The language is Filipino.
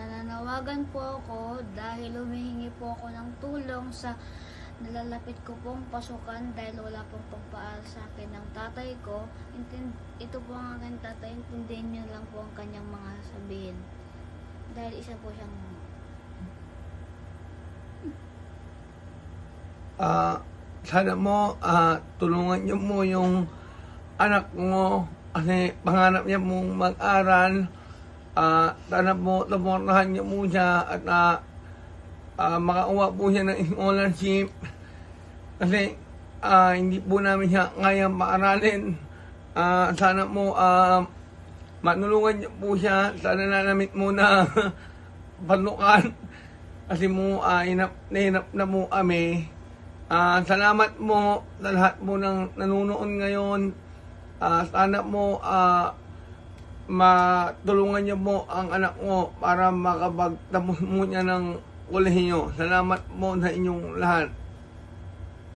Nananawagan po ako dahil humihingi po ako ng tulong sa nalalapit ko pong pasukan dahil wala pong pagpaal sa akin ng tatay ko. Ito po ang aking tatay, intindihin niyo lang po ang kanyang mga sabihin. Dahil isa po siyang sana mo tulungan niyo mo yung anak mo kasi pangarap niya mong mag-aral. Sana po suportahan niyo mo siya at makakuha po siya ng scholarship kasi hindi po namin siya kayang paaralin. Sana mo matulungan niyo po siya. Sana nanamit mo na panukan kasi mo nahinap na mo kami. Salamat mo sa lahat mo ng nanonood ngayon. Sana mo matulungan niyo mo ang anak mo para makapagtapos mo niya ng kolehiyo. Salamat mo sa inyong lahat.